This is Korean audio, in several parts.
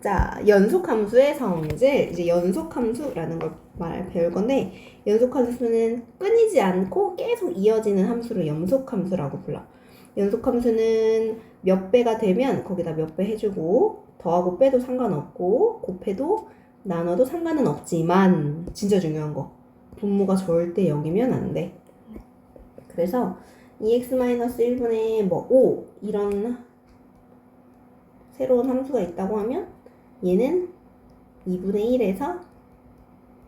자, 연속함수의 성질. 이제 연속함수라는 걸 배울 건데, 연속함수는 끊이지 않고 계속 이어지는 함수를 연속함수라고 불러. 연속함수는 몇 배가 되면 거기다 몇 배 해주고, 더하고 빼도 상관없고, 곱해도 나눠도 상관은 없지만, 진짜 중요한 거. 분모가 절대 0이면 안 돼. 그래서 2x-1분의 뭐 5 이런 새로운 함수가 있다고 하면 얘는 2분의 1에서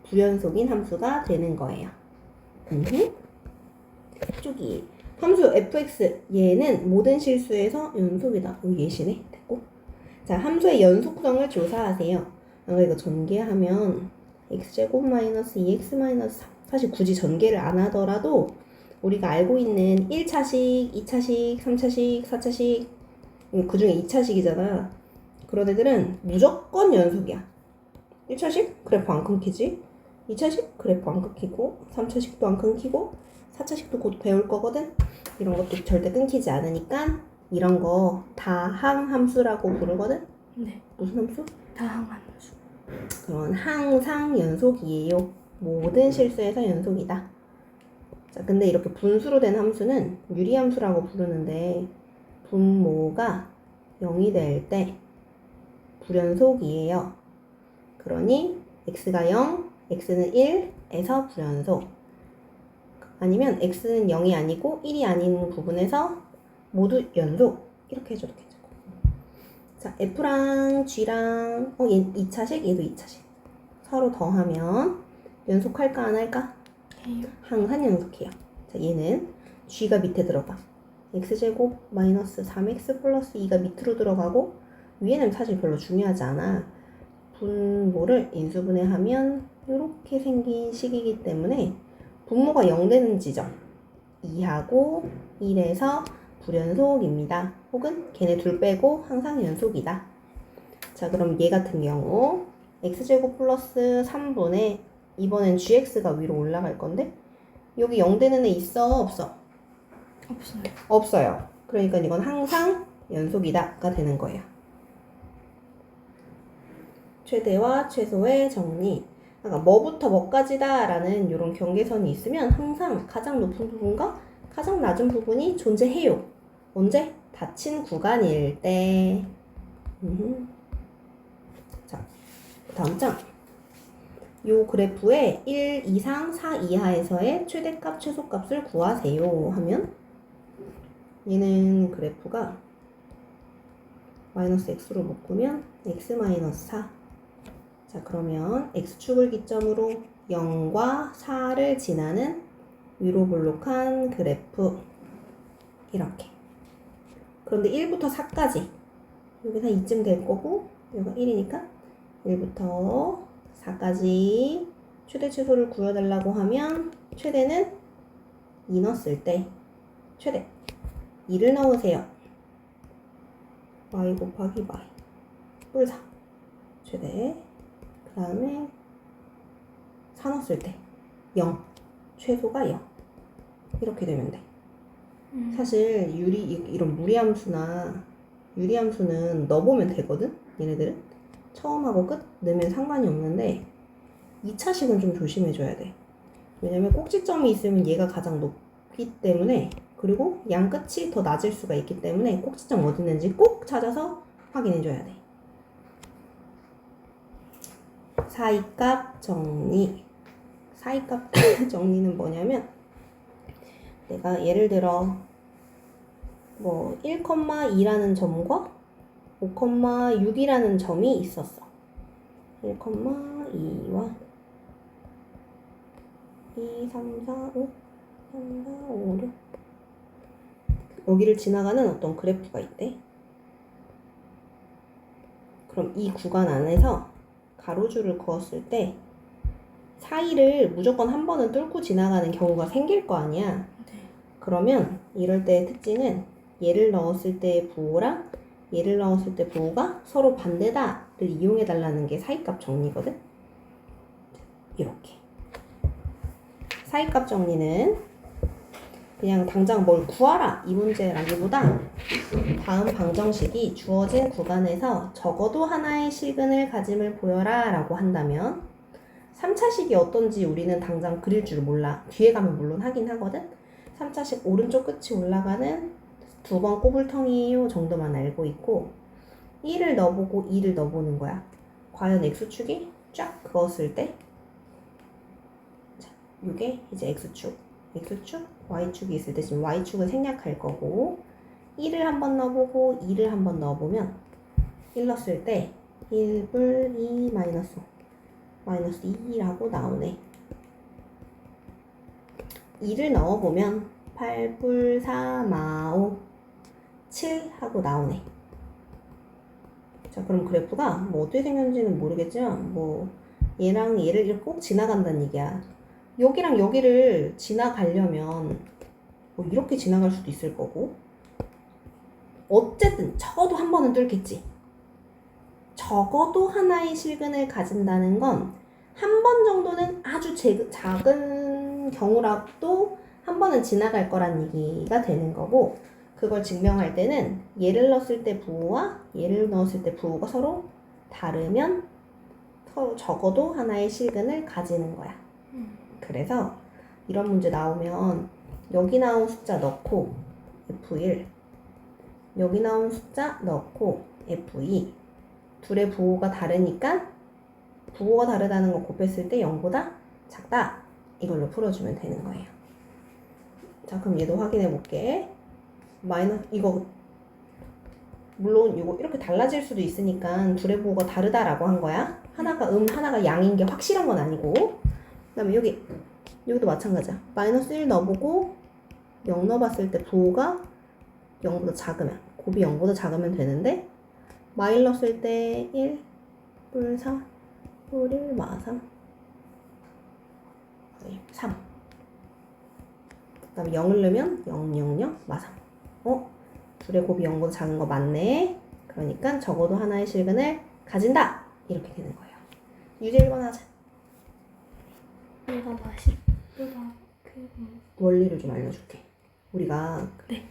불연속인 함수가 되는 거예요. 쪽이 함수 fx 얘는 모든 실수에서 연속이다. 예시네. 됐고. 자, 함수의 연속성을 조사하세요. 이거 전개하면 x제곱 마이너스 2x 마이너스 3 사실 굳이 전개를 안 하더라도 우리가 알고 있는 1차식, 2차식, 3차식, 4차식 그 중에 2차식이잖아. 그런 애들은 무조건 연속이야. 1차식? 그래프 안 끊기지. 2차식? 그래프 안 끊기고 3차식도 안 끊기고 4차식도 곧 배울 거거든. 이런 것도 절대 끊기지 않으니까 이런 거 다항함수라고 부르거든. 네. 무슨 함수? 다항함수. 그건 항상 연속이에요. 모든 실수에서 연속이다. 자, 근데 이렇게 분수로 된 함수는 유리함수라고 부르는데 분모가 0이 될 때 불연속이에요. 그러니 x가 0, x는 1에서 불연속. 아니면 x는 0이 아니고 1이 아닌 부분에서 모두 연속. 이렇게 해줘도 괜찮고. 자, f랑 g랑 얘 2차식, 얘도 2차식. 서로 더하면 연속할까 안 할까? 해요. 항상 연속해요. 자, 얘는 g가 밑에 들어가. x제곱 마이너스 3x 플러스 2가 밑으로 들어가고 위에는 사실 별로 중요하지 않아. 분모를 인수분해하면 이렇게 생긴 식이기 때문에 분모가 0 되는 지점 2하고 1에서 불연속입니다. 혹은 걔네 둘 빼고 항상 연속이다. 자, 그럼 얘 같은 경우 x제곱 플러스 3분의 이번엔 gx가 위로 올라갈 건데 여기 0 되는 애 있어? 없어? 없어요. 없어요. 그러니까 이건 항상 연속이다가 되는 거예요. 최대와 최소의 정리. 그러니까 뭐부터 뭐까지다 라는 이런 경계선이 있으면 항상 가장 높은 부분과 가장 낮은 부분이 존재해요. 언제? 닫힌 구간일 때. 자, 다음 장. 요 그래프에 1 이상 4 이하에서의 최대값, 최소값을 구하세요 하면 얘는 그래프가 마이너스 x로 묶으면 x 마이너스 4. 자, 그러면 x축을 기점으로 0과 4를 지나는 위로 볼록한 그래프. 이렇게. 그런데 1부터 4까지 여기서 2쯤 될 거고 여기가 1이니까 1부터 4까지 최대 최소를 구해달라고 하면 최대는 2 넣었을 때 최대 2를 넣으세요. y 곱하기 y 뿔 4 최대. 그 다음에 4 넣었을 때 0 최소가 0 이렇게 되면 돼. 사실 이런 무리함수나 유리함수는 넣어보면 되거든. 얘네들은 처음하고 끝 넣으면 상관이 없는데 2차식은 좀 조심해줘야 돼. 왜냐면 꼭지점이 있으면 얘가 가장 높기 때문에, 그리고 양 끝이 더 낮을 수가 있기 때문에 꼭지점 어디 있는지 꼭 찾아서 확인해줘야 돼. 사이값 정리. 사이값 정리는 뭐냐면 내가 예를 들어 뭐 1,2라는 점과 5,6이라는 점이 있었어. 1,2와 2, 3, 4, 5, 3, 4, 5, 6 여기를 지나가는 어떤 그래프가 있대. 그럼 이 구간 안에서 가로줄을 그었을 때 사이를 무조건 한 번은 뚫고 지나가는 경우가 생길 거 아니야. 네. 그러면 이럴 때의 특징은 얘를 넣었을 때의 부호랑 얘를 넣었을 때 부호가 서로 반대다를 이용해 달라는 게 사이값 정리거든. 이렇게 사이값 정리는 그냥 당장 뭘 구하라 이 문제라기보다 다음 방정식이 주어진 구간에서 적어도 하나의 실근을 가짐을 보여라 라고 한다면 3차식이 어떤지 우리는 당장 그릴 줄 몰라. 뒤에 가면 물론 하긴 하거든. 3차식 오른쪽 끝이 올라가는 2번 꼬불텅이에요 정도만 알고 있고 1을 넣어보고 2를 넣어보는 거야. 과연 x축이 쫙 그었을 때 자, 이게 이제 x축, y축이 있을 때 지금 y축을 생략할 거고 1을 한번 넣어보고 2를 한번 넣어보면 1 넣었을 때 1불 2 마이너스 2라고 나오네. 2를 넣어보면 8불 4 마오 7 하고 나오네. 자, 그럼 그래프가 뭐 어떻게 생겼는지는 모르겠지만 뭐 얘랑 얘를 이렇게 꼭 지나간다는 얘기야. 여기랑 여기를 지나가려면 뭐 이렇게 지나갈 수도 있을 거고 어쨌든 적어도 한 번은 뚫겠지. 적어도 하나의 실근을 가진다는 건 한 번 정도는 아주 작은 경우라도 한 번은 지나갈 거란 얘기가 되는 거고 그걸 증명할 때는 얘를 넣었을 때 부호와 얘를 넣었을 때 부호가 서로 다르면 서로 적어도 하나의 실근을 가지는 거야. 그래서 이런 문제 나오면 여기 나온 숫자 넣고 F1 여기 나온 숫자 넣고 F2 둘의 부호가 다르니까 부호가 다르다는 거 곱했을 때 0보다 작다 이걸로 풀어주면 되는 거예요. 자 그럼 얘도 확인해 볼게. 마이너스 이거 물론 이거 이렇게 달라질 수도 있으니까 둘의 부호가 다르다라고 한 거야. 하나가 하나가 양인 게 확실한 건 아니고 그 다음에 여기도 마찬가지야. 마이너스 1 넣어보고 0 넣어봤을 때 부호가 0보다 작으면 곱이 0보다 작으면 되는데 마일 넣었을 때 1, 뿔 4, 뿔 1, 마 3 3 그 다음에 0을 넣으면 0, 0, 0, 마 3 둘의 곱이 0보다 작은 거 맞네. 그러니까 적어도 하나의 실근을 가진다 이렇게 되는 거예요. 유제 1번 하자. 내가 맛있다. 원리를 좀 알려줄게. 우리가 네.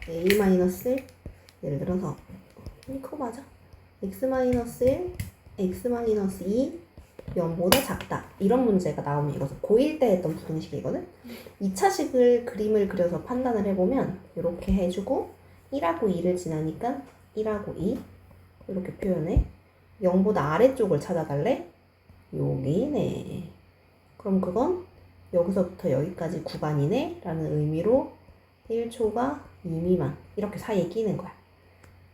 A 마이너스 예를 들어서 그거 맞아. x 마이너스 1, x 마이너스 2 0보다 작다 이런 문제가 나오면 이것은 고1 때 했던 부등식이거든. 2차식을 그림을 그려서 판단을 해보면 이렇게 해주고 1하고 2를 지나니까 1하고 2 이렇게 표현해. 0보다 아래쪽을 찾아달래. 여기네. 그럼 그건 여기서부터 여기까지 구간이네 라는 의미로 1초가 2 미만 이렇게 사이에 끼는 거야.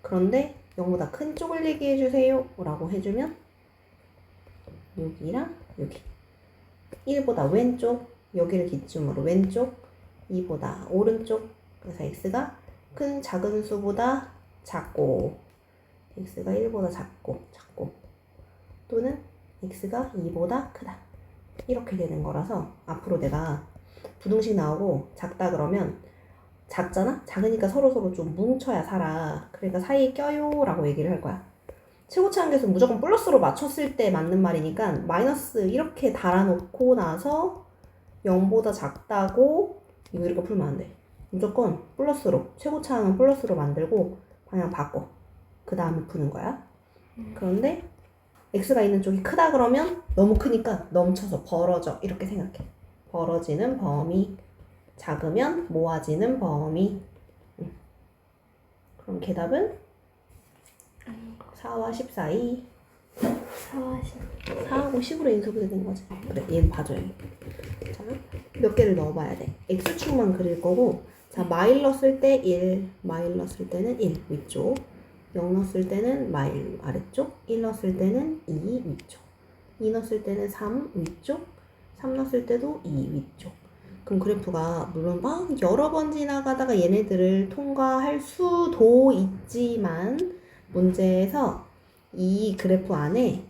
그런데 0보다 큰 쪽을 얘기해주세요 라고 해주면 여기랑 여기 1보다 왼쪽 여기를 기준으로 왼쪽 2보다 오른쪽 그래서 x가 큰 작은 수보다 작고 x가 1보다 작고 또는 x가 2보다 크다 이렇게 되는 거라서 앞으로 내가 부등식 나오고 작다 그러면 작잖아? 작으니까 서로 좀 뭉쳐야 살아. 그러니까 사이에 껴요 라고 얘기를 할 거야. 최고치 한계수는 무조건 플러스로 맞췄을 때 맞는 말이니까 마이너스 이렇게 달아놓고 나서 0보다 작다고 이거 이렇게 풀면 안 돼. 무조건 플러스로 최고치 항은 플러스로 만들고 방향 바꿔. 그 다음에 푸는 거야. 그런데 x가 있는 쪽이 크다 그러면 너무 크니까 넘쳐서 벌어져 이렇게 생각해. 벌어지는 범위 작으면 모아지는 범위. 그럼 개답은 4와 10 사이 4와 10 4하고 10으로 인수분해 된 거지. 그래 얘는 봐줘요. 자, 몇 개를 넣어봐야 돼. x축만 그릴 거고 자 마일 넣었을 때 1 마일 넣었을 때는 1 위쪽 0 넣었을 때는 마일 아래쪽 1 넣었을 때는 2 위쪽 2 넣었을 때는 3 위쪽 3 넣었을 때도 2 위쪽. 그럼 그래프가 물론 막 여러 번 지나가다가 얘네들을 통과할 수도 있지만 문제에서 이 그래프 안에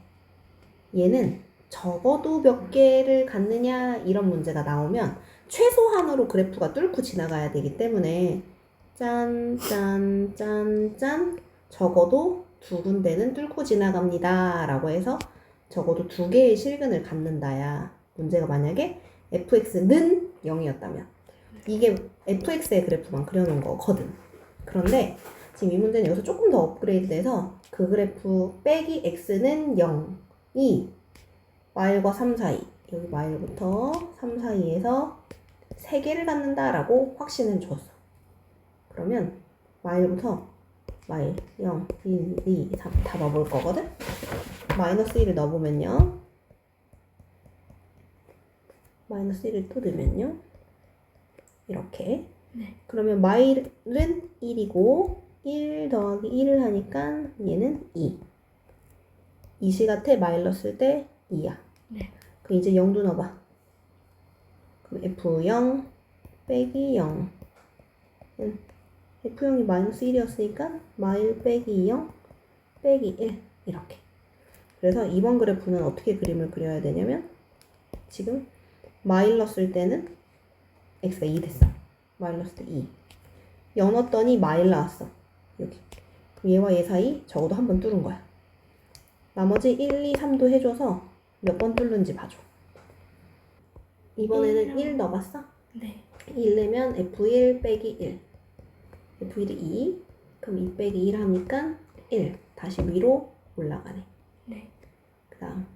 얘는 적어도 몇 개를 갖느냐 이런 문제가 나오면 최소한으로 그래프가 뚫고 지나가야 되기 때문에 짠 적어도 두 군데는 뚫고 지나갑니다 라고 해서 적어도 2개의 실근을 갖는다야. 문제가 만약에 fx는 0이었다면 이게 fx의 그래프만 그려놓은 거거든. 그런데 지금 이 문제는 여기서 조금 더 업그레이드돼서 그 그래프 빼기 x는 0이 마일과 3 사이, 여기 마일부터 3 사이에서 3개를 갖는다라고 확신을 줬어. 그러면 마일부터 마일 0, 1, 2, 3 다 넣어볼 거거든? 마이너스 1을 넣어보면요. 마이너스 1을 또 넣으면요. 이렇게. 네. 그러면 마일은 1이고 1 더하기 1을 하니까 얘는 2. 이시 같아 마일 넣었을 때 2야. 네. 그럼 이제 0도 넣어봐. 그럼 F0 빼기 0은 F0이 마이너스 1이었으니까 마일 빼기 0 빼기 1 이렇게. 그래서 이번 그래프는 어떻게 그림을 그려야 되냐면 지금 마일 넣었을 때는 x가 2 됐어. 마일 넣었을 때 2. 0 넣었더니 마일 나왔어. 여기. 그럼 얘와 얘 사이 적어도 한 번 뚫은 거야. 나머지 1, 2, 3도 해줘서 몇 번 뚫는지 봐줘. 이번에는 1 넣어봤어? 네. 1 내면 F1 빼기 1. F1이 2. 그럼 2 빼기 1 하니까 1. 다시 위로 올라가네. 네. 그 다음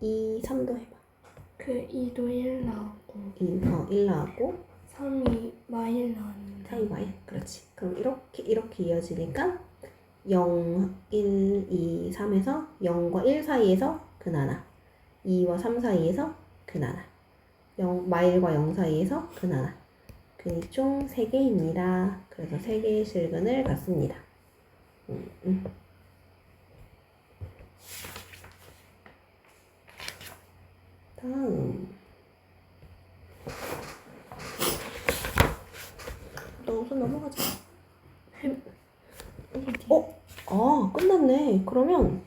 2, 3도 해봐. 그 2도 1 나오고 1 나왔고 3이 마일 나왔는데 3이 마일. 그렇지. 그럼 이렇게 이어지니까 0, 1, 2, 3에서 0과 1 사이에서 근 하나, 2와 3 사이에서 근 하나, 0, 마일과 0 사이에서 근 하나. 근이 총 3개입니다. 그래서 3개의 실근을 갖습니다. 다음 너 우선 넘어가자. 끝났네. 그러면